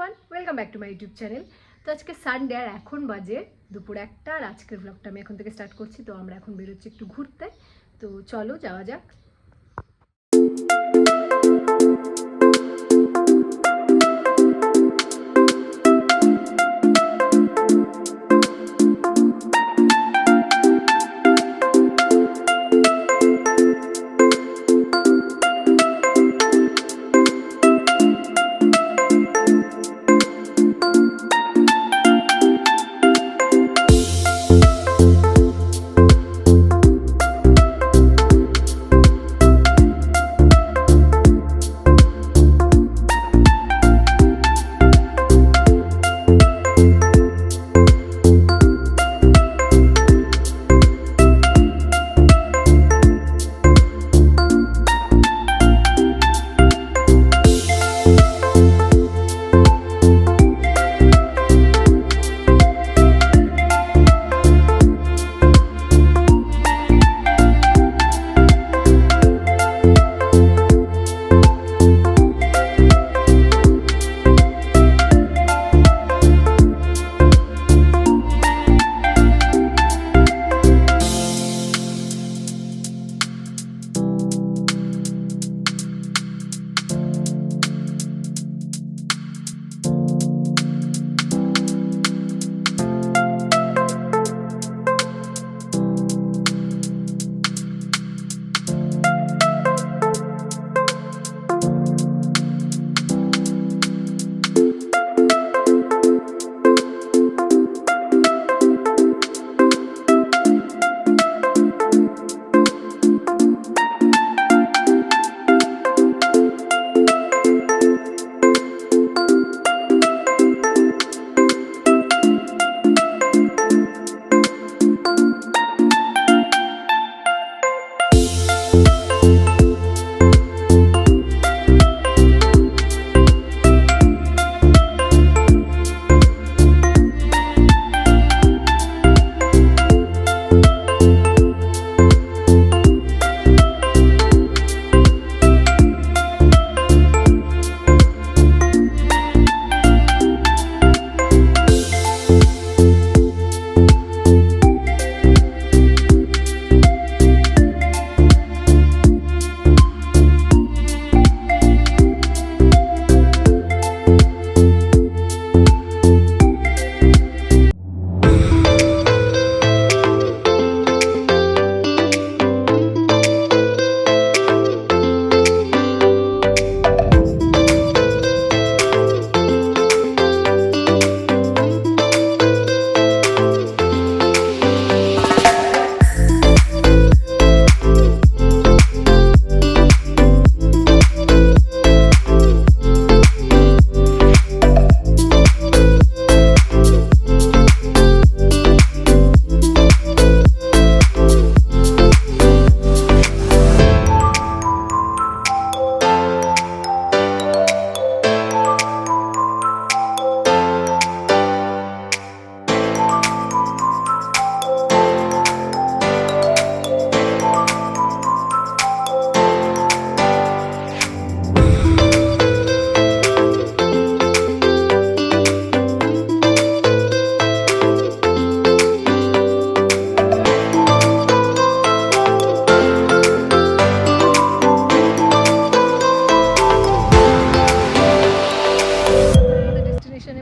Everyone, welcome back to my YouTube channel. তো আজকে Sunday আর এখন বাজে দুপুর 1টা আর আজকের ব্লগটা আমি এখন থেকে স্টার্ট করছি। তো আমরা এখন বেরোচ্ছি একটু ঘুরতে, তো চলো যাওয়া যাক।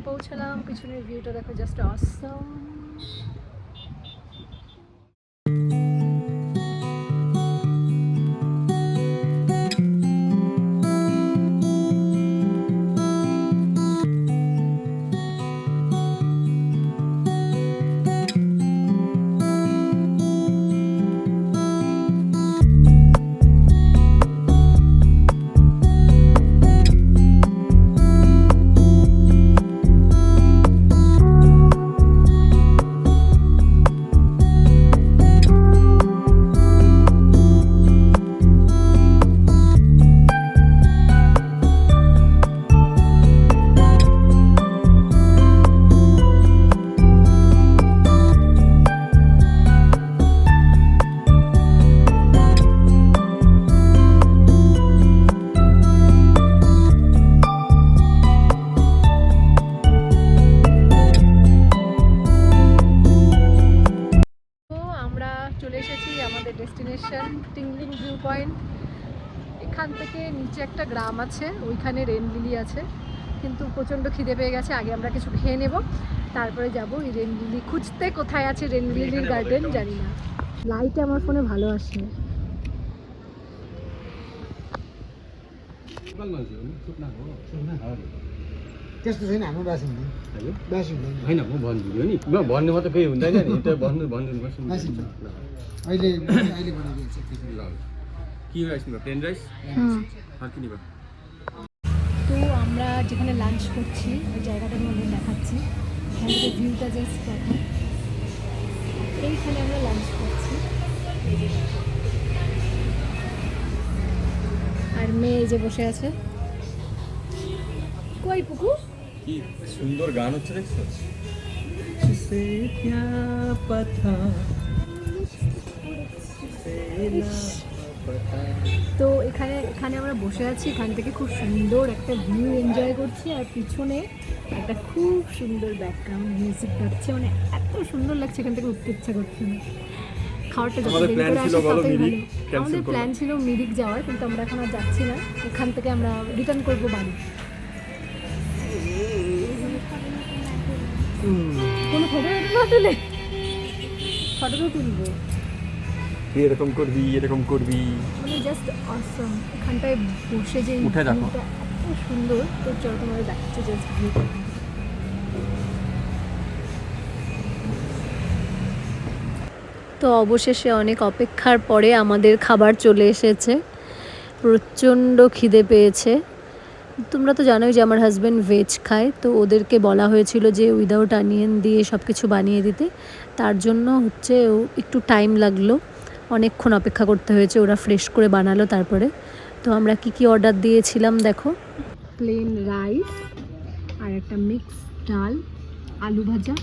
পৌঁছালাম, পিছনের ভিউটা দেখো, জাস্ট অসম। পয়েন্ট। এখান থেকে নিচে একটা গ্রাম আছে, ওইখানে রেন লিলি আছে, কিন্তু প্রচণ্ড খিদে পেয়ে গেছে, আগে আমরা কিছু খেয়ে নেব, তারপরে যাব এই রেন লিলি খুঁজতে। কোথায় আছে রেন লিলির গার্ডেন জানি না। লাইট আমার ফোনে ভালো আসে। त्यस्तो छैन हाम्रो बासिन्दा बासिन्दा होइन म भनिदिनु नि म भन्नु मात्रै केही हुँदैन नि त्यो भनिदिनुपर्छ बासिन्दा अहिले बनाइदिएको छ ल কি রাইস নিবা প্লেন রাইস আর কি নিবা তো আমরা যেখানে লাঞ্চ করছি ওই জায়গাটার মধ্যে দেখাচ্ছি, এখান থেকে ভিউটা জাস্ট দেখো। এইখানে আমরা লাঞ্চ করছি, আর মেয়ে এই যে বসে আছে। কই পুকু? কি সুন্দর গান হচ্ছে দেখছো? তো এখানে আমরা বসে আছি, এখান থেকে খুব সুন্দর একটা ভিউ এনজয় করছি, আর পিছনে একটা খুব সুন্দর ব্যাকগ্রাউন্ড মিউজিক বাজছে, মানে এত সুন্দর লাগছে, এখান থেকে উঠতে ইচ্ছা করছে না। খাওয়াটা যত দেরি করে আসি ততই ভালো। আমাদের প্ল্যান ছিল মিরিক যাওয়ার, কিন্তু আমরা এখন আর যাচ্ছি না, এখান থেকে আমরা রিটার্ন করবো বাড়ি। কোনো ফটো না তুলে ফটো তো তুলবো, এরকম করবি মানে জাস্ট অসম। এখানটায় বসে যে উঠে দেখো এত সুন্দর, তো চল তোমাদের দেখাচ্ছে জাস্ট ভিউটা। তো অবশেষে অনেক অপেক্ষার পরে আমাদের খাবার চলে এসেছে। প্রচণ্ড খিদে পেয়েছে। তোমরা তো জানোই যে আমার হাজব্যান্ড ভেজ খায়, তো ওদেরকে বলা হয়েছিল যে উইদাউট অনিয়ন দিয়ে সব কিছু বানিয়ে দিতে, তার জন্য হচ্ছে একটু টাইম লাগলো, অনেকক্ষণ অপেক্ষা করতে হয়েছে, ওরা ফ্রেশ করে বানালো তারপরে। তো আমরা কি অর্ডার দিয়েছিলাম দেখো, প্লেন রাইস আর একটা মিক্স ডাল, আলু ভাজা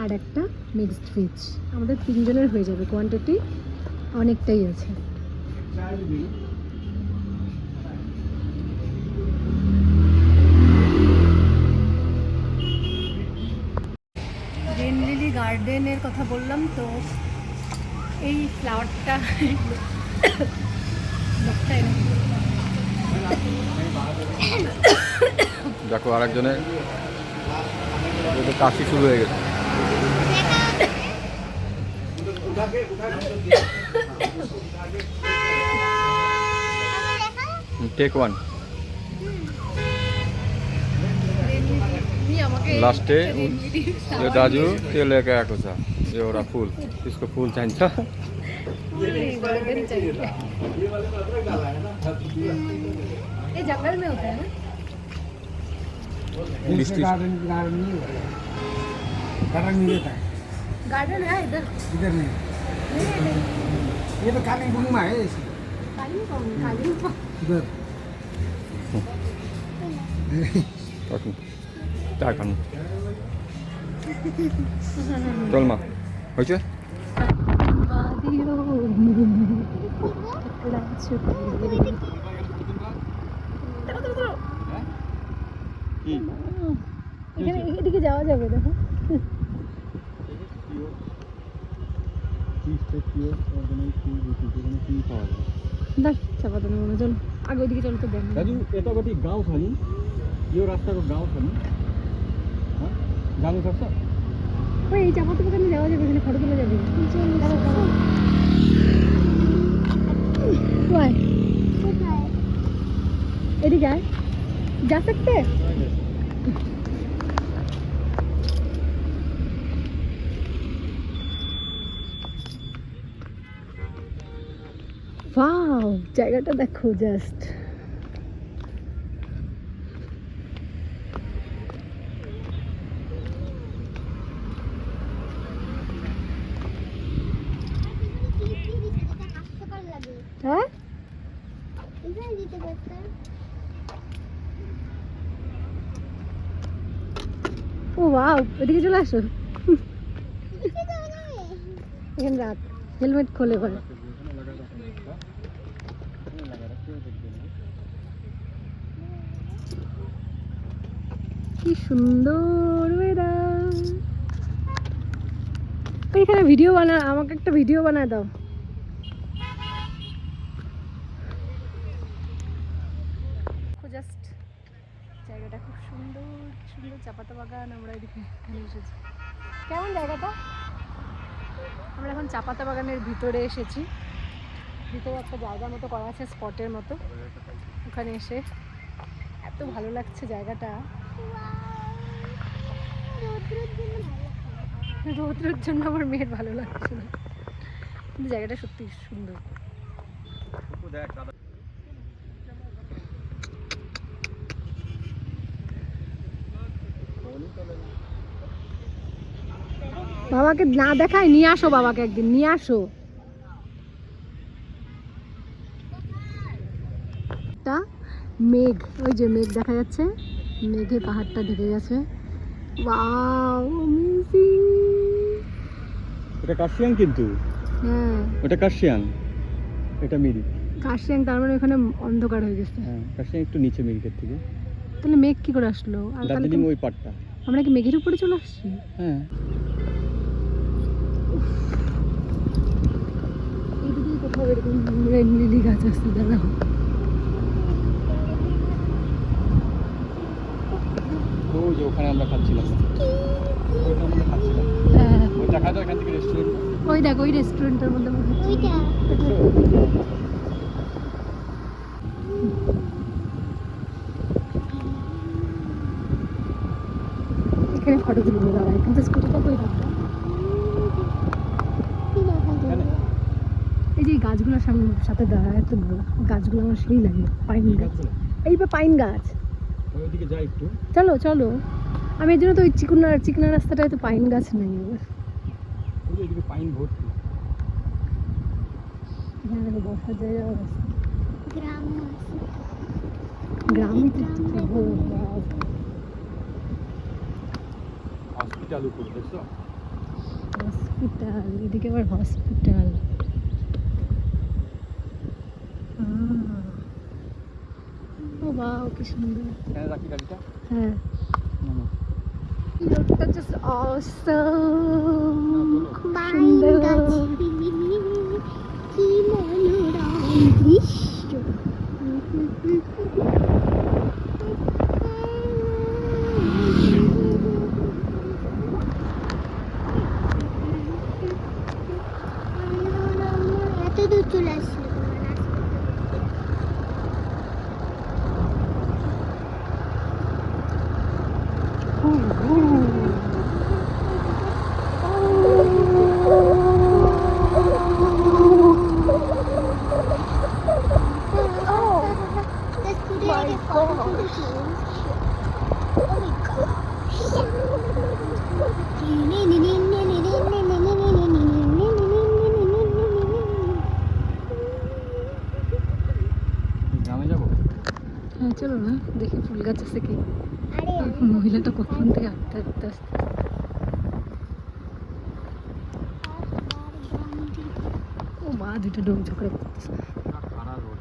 আর একটা মিক্সড ভেজ। আমাদের 3 জনের হয়ে যাবে, কোয়ান্টিটি অনেকটাই আছে। রেন লিলি গার্ডেনের কথা বললাম, তো এই ফ্লাওয়ারটা দেখো আরেকজনের কাশি শুরু হয়ে গেছে। टेक 1 लास्टे यो दाजु त्यो लिएर आएको छ, एउटा फुल, त्यसको फुल चाहिन्छ। ये जंगल में होता है ना? गार्डन नहीं रहता है, गार्डन है इधर इधर नहीं। ये तो कालिम्पोङ में है, कालिम्पोङ इधर চলমা হয়েছে। এদিকে যাওয়া যাবে, দেখো चापाता नहीं चलो आगे ओदिके चलो। तो दाजु यतापट्टि गाउँ छ नि, यो रास्ताको गाउँ छ नि, जानु सक्छ? ওই এই চাপাতা দোকানে যাওয়া যাবে, এখানে ফটো তোলা যাবে। কোথায়? এদিকে আয়, যা सकते हैं? ওয়াও, জায়গাটা দেখো জাস্ট। হ্যাঁ ও ওয়াও, এদিকে চলে আসো, এখানে রাখ, হেলমেট খোলে পরে। কি সুন্দর ওয়েদার। এখানে ভিডিও বানা, আমাকে একটা ভিডিও বানায় দাও। খুব সুন্দর সুন্দর চা পাতা বাগান। আমরা এদিকে এখানে এসেছি। কেমন জায়গাটা? আমরা এখন চা পাতা বাগানের ভিতরে এসেছি। ভিতরে একটা জায়গা মতো করা আছে, স্পটের মতো। ওখানে এসে এত ভালো লাগছে জায়গাটা। রৌদ্রের জন্য আমার মেয়ের ভালো লাগছে না, কিন্তু জায়গাটা সত্যি সুন্দর। বাবাকে না দেখায়, নিয়ে আসো বাবাকে, একদিন নিয়ে আসো। একটা মেঘ, ওই যে মেঘ দেখা যাচ্ছে, মেঘে পাহাড়টা ঢেকে গেছে। Wow, amazing. এটা কার্শিয়াং, কিন্তু হ্যাঁ ওটা কার্শিয়াং, এটা মিরিক। কার্শিয়াং, তার মানে ওখানে অন্ধকার হয়ে গেছে। হ্যাঁ, কার্শিয়াং একটু নিচে মিরিকের থেকে। তাহলে মেঘ কি করে আসলো? আর তাহলে দার্জিলিং ওই পাটটা। আমরা কি মেঘের উপরে চলে আসছি? হ্যাঁ, এইদিকে কোথাও এরকম লিলি গাছ আছে, দাঁড়াও। ওই যে ওখানে আমরা খাচ্ছিলাম, ওইটা আমরা খাচ্ছিলাম। হ্যাঁ, ওই দেখা যায় এখান থেকে রেস্টুরেন্ট। ওই দেখো ওই রেস্টুরেন্টের মধ্যে আমরা খাচ্ছি। এখানে ফটো তুলবো, দাঁড়ায় কিন্তু স্কুটিটা কই রাখবো? এই যে এই গাছগুলোর সাথে দাঁড়ায়, এত ভালো গাছগুলো আমার সেই লাগে। পাইন গাছ, এই পাইন গাছ। ওইদিকে যাই একটু। চলো চলো, আমি এই জন্য তো ওই চিকনা রাস্তাটায় তো পাইন গাছ নেই। এবার ওই যে ওইদিকে পাইন ভর্তি। এখানে দেখো বসার জায়গা আছে, গ্রামে তো থাকবো। হসপিটাল উপরে দেখছো? হসপিটাল, এদিকে আবার হসপিটাল। ও বাহ, কি সুন্দর। এখানে রাখি গাড়িটা। হ্যাঁ, নামো। লোকটা জাস্ট অসাম, খুব সুন্দর। কি মনোরম দৃশ্য। এত দূর চলে আসছিল। গ্রামে যাবো। হ্যাঁ চলো না, দেখি ফুল গাছ আছে কি। মহিলাটা কখন থেকে হাঁটতে হাঁটতে আসতে। ও মা, দুটো ডোম ঝগড়া করতেছে। খারাপ রোড।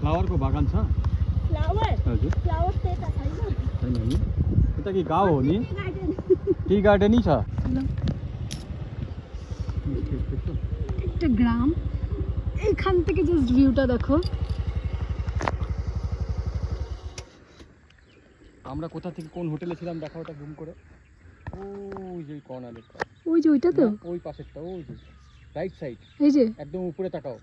फ्लावर को बागान छ फ्लावर हजुर फ्लावर तो यता छैन। छैन नि यता कि गाउँ हो नि टी गार्डन नै छ একটা গ্রাম, এইখান থেকে জাস্ট ভিউটা দেখো। আমরা কোথা থেকে কোন হোটেলে ছিলাম দেখা ওটা জুম করে। ওই যে কর্নারে, ওই যে ওইটা তো, ওই পাশেরটা, ওই যে রাইট সাইড, এই যে একদম উপরে তাকাও,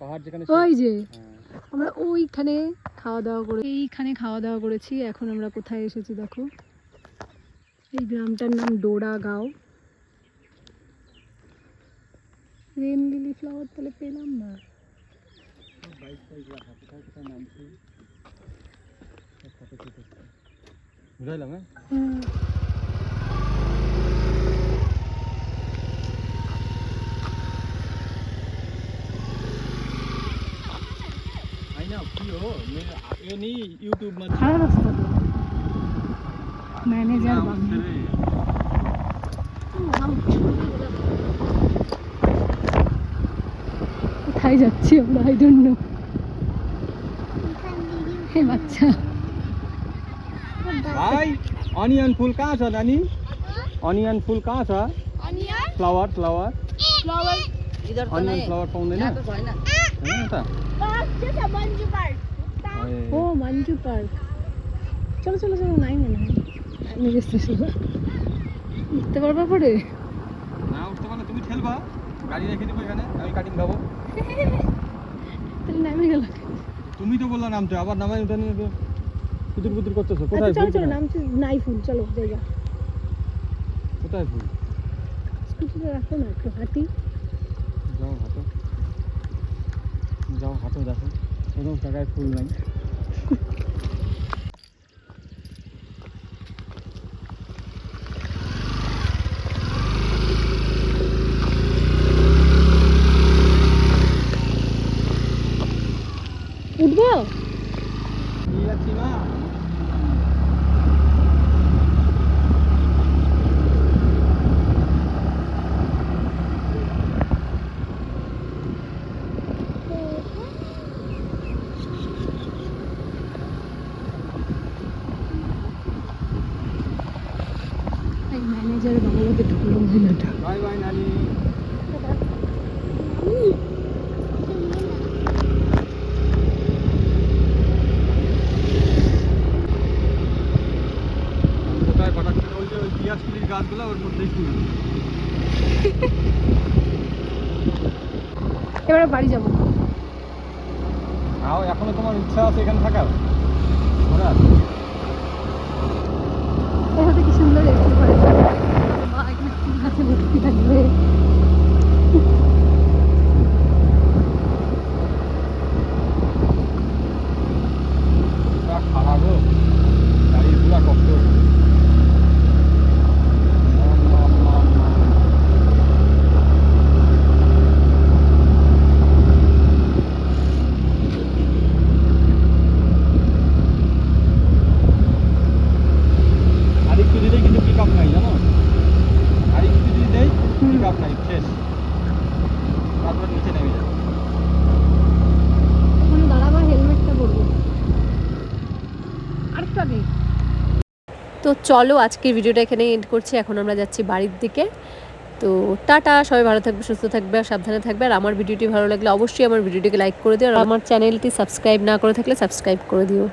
পাহাড় যেখানে। ওই যে হ্যাঁ, আমরা ওইখানে খাওয়া দাওয়া করে, এইখানে খাওয়া দাওয়া করেছি। এখন আমরা কোথায় এসেছি দেখো, এই গ্রামটার নাম ডোরাগাঁও। রেন লিলি ফ্লাওয়ার তাহলে পেলাম না। বাইক টাইক রাখা, কোথায় কোথায় নামছি ফটো তুলতে বুঝাইলাম। হ্যাঁ, होइन के हो मेरो यो नि युट्युबमा খারাপ রাস্তা তো, ম্যানেজার বাংলা। কোথায় যাচ্ছি আমরা, আই ডোন্ট নো। হে বাচ্চা, भाइ अनियन फुल कहाँ छ नानी? अनियन फुल कहाँ छ? अनियन फ्लावर फ्लावर फ्लावर इधर तो অনিয়ন नहीं ফ্লাওয়ার পাউন্ড না यहाँ पे तो है ना হ্যাঁ এটা just a manju part. ও মাঞ্জু পার্ক, চলো চলো চলো, নাই মনে হয় আমি গেছি, উঠতে পারবা পরে? না উঠতে পারলে তুমি ঠেলবা, গাড়ি রেখে দেবো এখানে, আমি কাটিং খাবো। তাহলে নামে গেল। তুমি তো বললা নামতে, আবার নামাই উঠে নিয়ে কুতুর কুতুর করতেছো। আচ্ছা কোথায় চলো ফুল? চলো, নামছে নাই ফুল, চলো জায়গা। কোথায় ফুল? স্কুটিটা রাখো না, একটু হাঁটি। যাও হাঁটো, যাও হাঁটো, দেখো কোনো জায়গায় ফুল নাই। উঠবো? নিয়ে যাচ্ছি না। ম্যানেজারের বাংলাতে ঢুকলো মহিলাটা। বাই বাই নানি। কোথায় পাঠাচ্ছি? ওই যে ওই পিঁয়াজ কুলির গাছগুলো ওর মধ্যেই ফুল। এবারে বাড়ি যাবো। আও এখনো তোমার ইচ্ছা আছে এখানে থাকার? ঘোরার? এই হাতে কি সুন্দর একটু করে মা এখানে গাছে ভর্তি থাকবে। খারাপ গো, গাড়ির পুরা কষ্ট। আরেকটু দিলেই কিন্তু পিক আপ নাই, জানো? আরেকটু যদি দেয় পিক আপ নাই, শেষ। তারপর নিচে নেমে যাবে। ওখানে দাঁড়াবার হেলমেটটা পরবো। আরেকটা নেই। তো চলো আজকের ভিডিওটা এখানে এন্ড করছি। এখন আমরা যাচ্ছি বাড়ির দিকে। তো টাটা, সবাই ভালো থাকবে, সুস্থ থাকবে আর সাবধানে থাকবে। আর আমার ভিডিওটি ভালো লাগলে অবশ্যই আমার ভিডিওটিকে লাইক করে দিও, আর আমার চ্যানেলটি সাবস্ক্রাইব না করে থাকলে সাবস্ক্রাইব করে দিও।